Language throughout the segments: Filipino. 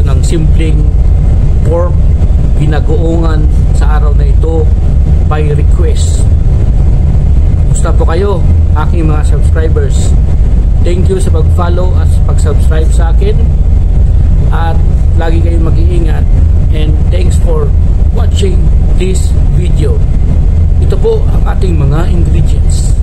tayo ng simpleng pork binagoongan sa araw na ito by request. Gusto po kayo, aking mga subscribers. Thank you sa pag-follow at pag-subscribe sa akin, at lagi kayong mag-iingat, and thanks for watching this video. Ito po ang ating mga ingredients.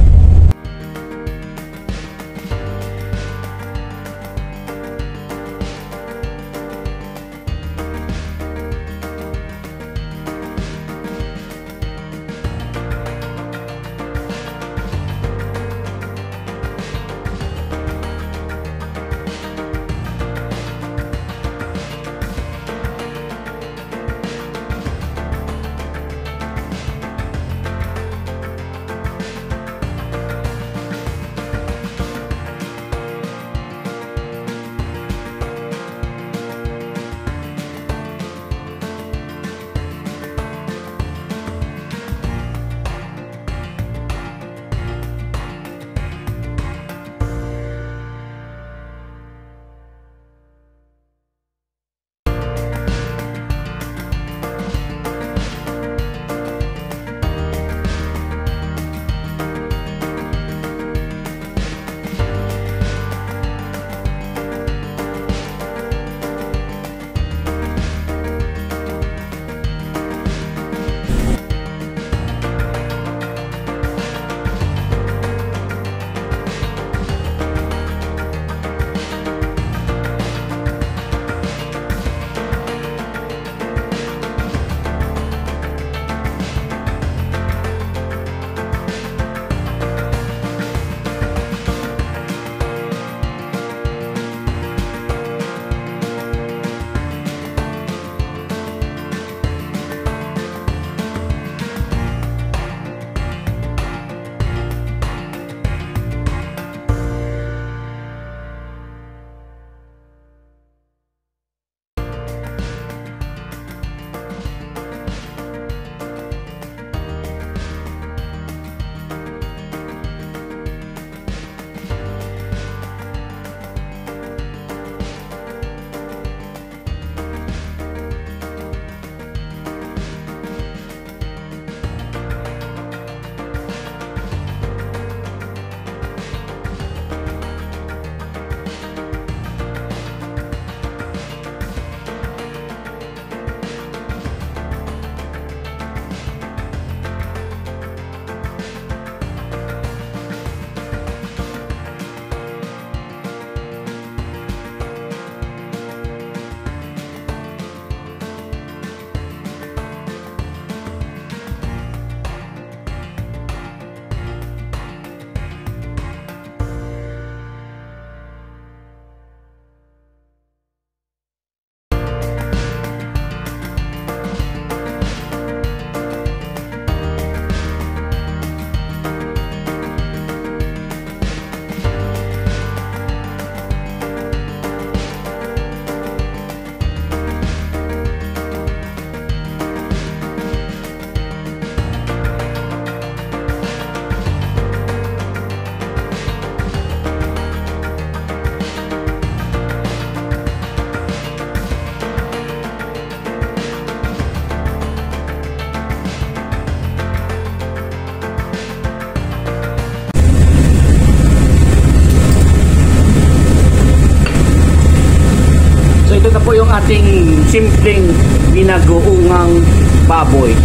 Po yung ating simpleng binagoongang baboy.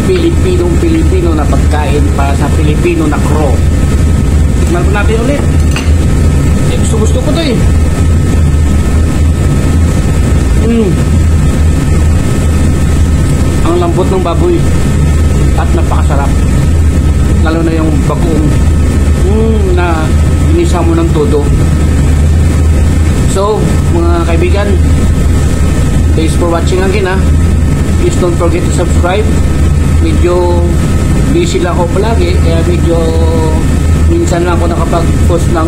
Pilipino na pagkain para sa Pilipino na crow. Tignan po natin ulit. Gusto ko to eh. Ang lambot ng baboy at napakasarap. Lalo na yung bagoong na inisa mo ng todo. So, mga kaibigan, thanks for watching again ha. Please don't forget to subscribe. Medyo busy lang ako palagi, kaya medyo minsan lang ako nakapag-post ng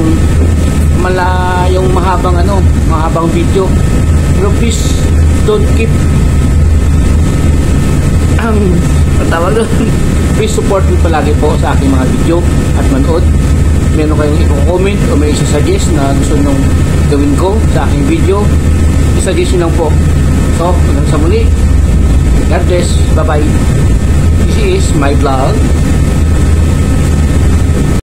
malayong mahabang video. Pero please don't keep please support me palagi po sa aking mga video at manood. Meron kayong i-comment o may isa-suggest na gusto nung gawin ko sa aking video, suggestion lang po. So, hanggang sa muli. God bless. Bye-bye. This is my vlog.